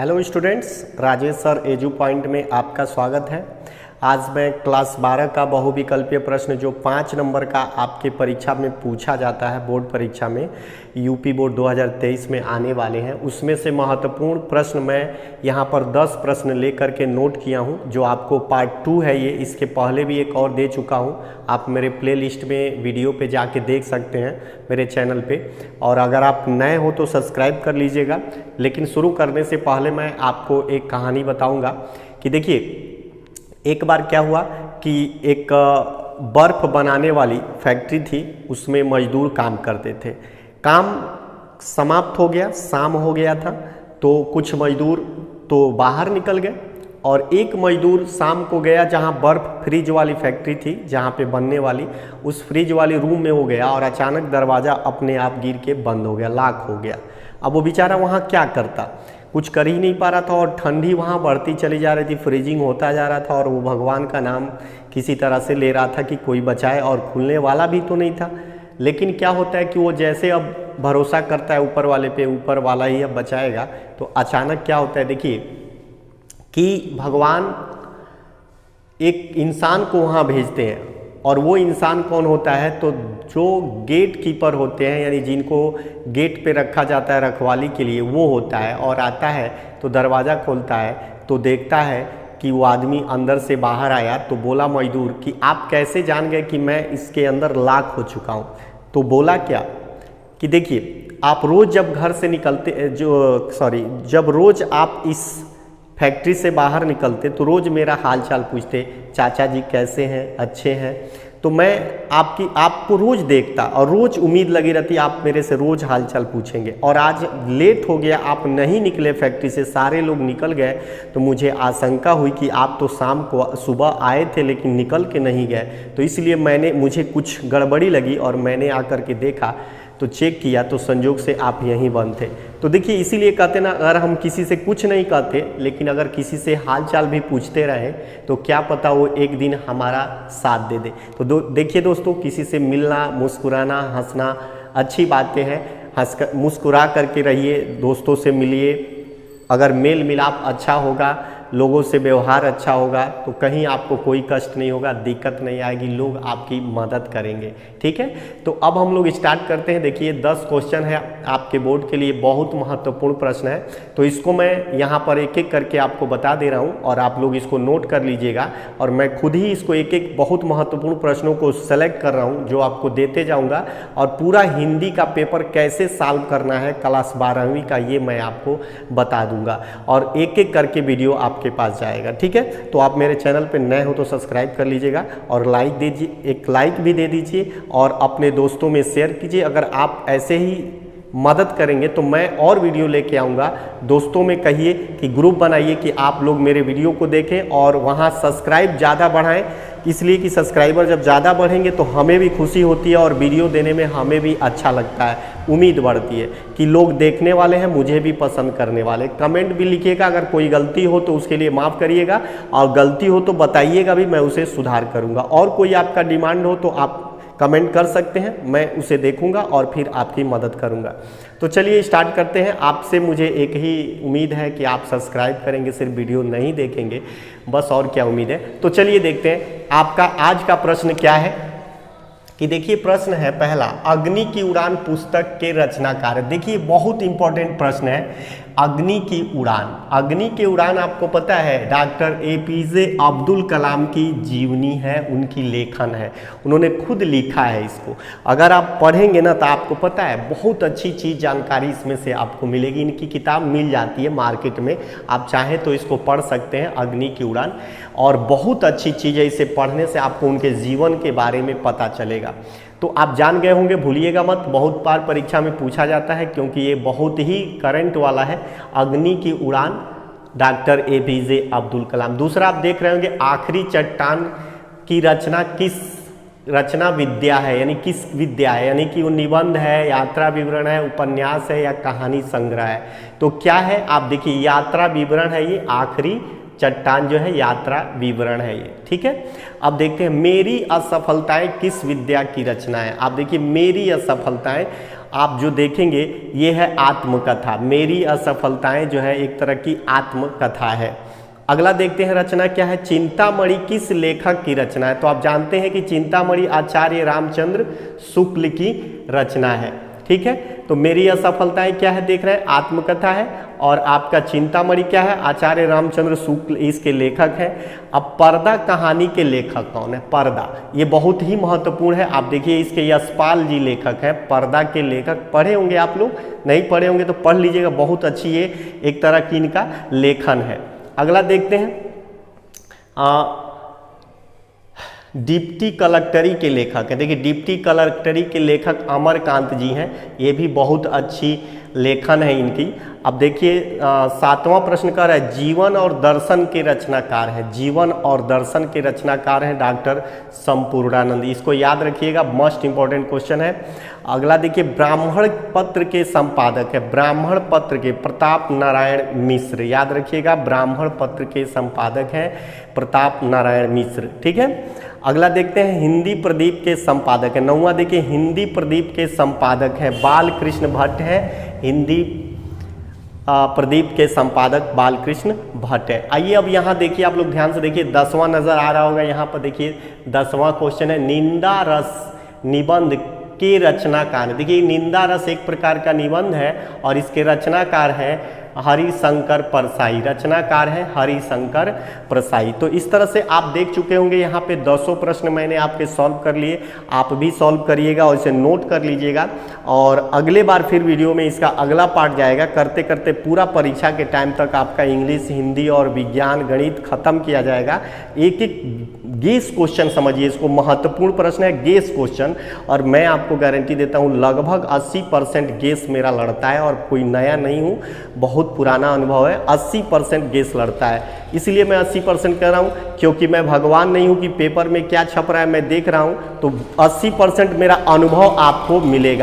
Hello students, Rajesh sir edu point में आपका स्वागत है। आज मैं क्लास 12 का बहुविकल्पीय प्रश्न जो 5 नंबर का आपके परीक्षा में पूछा जाता है, बोर्ड परीक्षा में यूपी बोर्ड 2023 में आने वाले हैं, उसमें से महत्वपूर्ण प्रश्न मैं यहाँ पर 10 प्रश्न लेकर के नोट किया हूँ, जो आपको पार्ट 2 है। ये इसके पहले भी एक और दे चुका हूँ, आप मेरे प्लेलिस्ट में वीडियो पे जाके देख सकते हैं मेरे चैनल पे। और अगर आप नए हो तो सब्सक्राइब कर लीजिएगा। लेकिन शुरू करने से पहले मैं आपको एक कहानी बताऊँगा कि देखिए, एक बार क्या हुआ कि एक बर्फ़ बनाने वाली फैक्ट्री थी, उसमें मजदूर काम करते थे। काम समाप्त हो गया, शाम हो गया था, तो कुछ मजदूर तो बाहर निकल गए और एक मजदूर शाम को गया जहां बर्फ़ फ्रिज वाली फैक्ट्री थी, जहां पे बनने वाली, उस फ्रिज वाली रूम में वो गया और अचानक दरवाज़ा अपने आप गिर के बंद हो गया, लॉक हो गया। अब वो बेचारा वहाँ क्या करता, कुछ कर ही नहीं पा रहा था और ठंडी वहाँ बढ़ती चली जा रही थी, फ्रीजिंग होता जा रहा था और वो भगवान का नाम किसी तरह से ले रहा था कि कोई बचाए, और खुलने वाला भी तो नहीं था। लेकिन क्या होता है कि वो जैसे अब भरोसा करता है ऊपर वाले पे, ऊपर वाला ही अब बचाएगा, तो अचानक क्या होता है देखिए कि भगवान एक इंसान को वहाँ भेजते हैं। और वो इंसान कौन होता है, तो जो गेट कीपर होते हैं, यानी जिनको गेट पे रखा जाता है रखवाली के लिए, वो होता है। और आता है तो दरवाज़ा खोलता है तो देखता है कि वो आदमी अंदर से बाहर आया। तो बोला मजदूर कि आप कैसे जान गए कि मैं इसके अंदर लॉक हो चुका हूँ। तो बोला क्या कि देखिए, आप रोज़ जब घर से निकलते जब रोज़ आप इस फैक्ट्री से बाहर निकलते तो रोज़ मेरा हाल चाल पूछते, चाचा जी कैसे हैं, अच्छे हैं। तो मैं आपको रोज़ देखता और रोज़ उम्मीद लगी रहती आप मेरे से रोज़ हाल चाल पूछेंगे। और आज लेट हो गया, आप नहीं निकले फैक्ट्री से, सारे लोग निकल गए, तो मुझे आशंका हुई कि आप तो शाम को सुबह आए थे लेकिन निकल के नहीं गए। तो इसलिए मुझे कुछ गड़बड़ी लगी और मैंने आकर के देखा, तो चेक किया तो संजोग से आप यहीं बंद थे। तो देखिए, इसीलिए कहते ना, अगर हम किसी से कुछ नहीं कहते लेकिन अगर किसी से हाल चाल भी पूछते रहे तो क्या पता वो एक दिन हमारा साथ दे दे। तो देखिए दोस्तों, किसी से मिलना, मुस्कुराना, हंसना अच्छी बातें हैं। मुस्कुरा करके रहिए, दोस्तों से मिलिए। अगर मेल मिलाप अच्छा होगा, लोगों से व्यवहार अच्छा होगा, तो कहीं आपको कोई कष्ट नहीं होगा, दिक्कत नहीं आएगी, लोग आपकी मदद करेंगे। ठीक है, तो अब हम लोग स्टार्ट करते हैं। देखिए 10 क्वेश्चन है आपके बोर्ड के लिए, बहुत महत्वपूर्ण प्रश्न है। तो इसको मैं यहाँ पर एक एक करके आपको बता दे रहा हूँ और आप लोग इसको नोट कर लीजिएगा। और मैं खुद ही इसको एक एक बहुत महत्वपूर्ण प्रश्नों को सेलेक्ट कर रहा हूँ, जो आपको देते जाऊँगा। और पूरा हिंदी का पेपर कैसे सॉल्व करना है क्लास 12वीं का, ये मैं आपको बता दूंगा और एक एक करके वीडियो आपके पास जाएगा। ठीक है, तो आप मेरे चैनल पे नए हो तो सब्सक्राइब कर लीजिएगा और लाइक दीजिए, एक लाइक भी दे दीजिए और अपने दोस्तों में शेयर कीजिए। अगर आप ऐसे ही मदद करेंगे तो मैं और वीडियो लेके आऊँगा। दोस्तों में कहिए कि ग्रुप बनाइए कि आप लोग मेरे वीडियो को देखें और वहाँ सब्सक्राइब ज़्यादा बढ़ाएं, इसलिए कि सब्सक्राइबर जब ज़्यादा बढ़ेंगे तो हमें भी खुशी होती है और वीडियो देने में हमें भी अच्छा लगता है, उम्मीद बढ़ती है कि लोग देखने वाले हैं, मुझे भी पसंद करने वाले। कमेंट भी लिखिएगा, अगर कोई गलती हो तो उसके लिए माफ़ करिएगा और गलती हो तो बताइएगा भी, मैं उसे सुधार करूँगा। और कोई आपका डिमांड हो तो आप कमेंट कर सकते हैं, मैं उसे देखूंगा और फिर आपकी मदद करूंगा। तो चलिए स्टार्ट करते हैं। आपसे मुझे एक ही उम्मीद है कि आप सब्सक्राइब करेंगे, सिर्फ वीडियो नहीं देखेंगे, बस और क्या उम्मीद है। तो चलिए देखते हैं आपका आज का प्रश्न क्या है। कि देखिए प्रश्न है पहला, अग्नि की उड़ान पुस्तक के रचनाकार। देखिए बहुत इंपॉर्टेंट प्रश्न है, अग्नि की उड़ान। अग्नि की उड़ान आपको पता है डॉक्टर APJ अब्दुल कलाम की जीवनी है, उनकी लेखन है, उन्होंने खुद लिखा है इसको। अगर आप पढ़ेंगे ना तो आपको पता है बहुत अच्छी चीज़, जानकारी इसमें से आपको मिलेगी। इनकी किताब मिल जाती है मार्केट में, आप चाहें तो इसको पढ़ सकते हैं, अग्नि की उड़ान। और बहुत अच्छी चीज़ है, इसे पढ़ने से आपको उनके जीवन के बारे में पता चलेगा। तो आप जान गए होंगे, भूलिएगा मत, बहुत बार परीक्षा में पूछा जाता है क्योंकि ये बहुत ही करंट वाला है। अग्नि की उड़ान, डॉक्टर APJ अब्दुल कलाम। दूसरा आप देख रहे होंगे, आखिरी चट्टान की रचना किस रचना विद्या है, यानी किस विद्या है, यानी कि वो निबंध है, यात्रा विवरण है, उपन्यास है या कहानी संग्रह है। तो क्या है आप देखिए, यात्रा विवरण है ये, आखिरी चट्टान जो है यात्रा विवरण है ये। ठीक है, अब देखते हैं मेरी असफलताएं किस विद्या की रचना है। आप देखिए मेरी असफलताएं, आप जो देखेंगे ये है आत्मकथा। मेरी असफलताएं जो है एक तरह की आत्मकथा है। अगला देखते हैं रचना क्या है। चिंतामणि किस लेखक की रचना है? तो आप जानते हैं कि चिंतामणि आचार्य रामचंद्र शुक्ल की रचना है। ठीक है, तो मेरी असफलताएं क्या है देख रहे हैं, आत्मकथा है। और आपका चिंतामणि क्या है, आचार्य रामचंद्र शुक्ल इसके लेखक हैं। अब पर्दा कहानी के लेखक कौन है? पर्दा, ये बहुत ही महत्वपूर्ण है। आप देखिए इसके यशपाल जी लेखक हैं, पर्दा के लेखक। पढ़े होंगे आप लोग, नहीं पढ़े होंगे तो पढ़ लीजिएगा, बहुत अच्छी ये एक तरह की इनका लेखन है। अगला देखते हैं डिप्टी कलेक्टरी के लेखक है। देखिए डिप्टी कलेक्टरी के लेखक अमरकांत जी हैं, ये भी बहुत अच्छी लेखन है इनकी। अब देखिए 7वां प्रश्न कर रहा है जीवन और दर्शन के रचनाकार है। जीवन और दर्शन के रचनाकार हैं डॉक्टर संपूर्णानंद। इसको याद रखिएगा, मस्ट इंपॉर्टेंट क्वेश्चन है। अगला देखिए ब्राह्मण पत्र के संपादक है, ब्राह्मण पत्र के प्रताप नारायण मिश्र। याद रखिएगा, ब्राह्मण पत्र के संपादक हैं प्रताप नारायण मिश्र। ठीक है, अगला देखते हैं हिंदी प्रदीप के संपादक है। 9वां देखिए हिंदी प्रदीप के संपादक हैं बालकृष्ण भट्ट है। हिंदी प्रदीप के संपादक बालकृष्ण भट्ट है। आइए अब यहाँ देखिए, आप लोग ध्यान से देखिए, 10वां नजर आ रहा होगा यहाँ पर। देखिए 10वां क्वेश्चन है निंदा रस निबंध के रचनाकार। देखिए निंदा रस एक प्रकार का निबंध है और इसके रचनाकार हैं हरिशंकर परसाई। रचनाकार है हरिशंकर परसाई। तो इस तरह से आप देख चुके होंगे यहाँ पे 200 प्रश्न मैंने आपके सॉल्व कर लिए। आप भी सॉल्व करिएगा और इसे नोट कर लीजिएगा। और अगले बार फिर वीडियो में इसका अगला पार्ट जाएगा। करते करते पूरा परीक्षा के टाइम तक आपका इंग्लिश, हिंदी और विज्ञान, गणित खत्म किया जाएगा। एक एक गेस क्वेश्चन समझिए, इसको महत्वपूर्ण प्रश्न है गेस क्वेश्चन। और मैं आपको गारंटी देता हूँ लगभग 80% गेस मेरा लड़ता है और कोई नया नहीं हूँ, बहुत पुराना अनुभव है। 80% गेस लड़ता है, इसलिए मैं 80% कह रहा हूँ, क्योंकि मैं भगवान नहीं हूँ कि पेपर में क्या छप रहा है मैं देख रहा हूँ। तो 80% मेरा अनुभव आपको मिलेगा।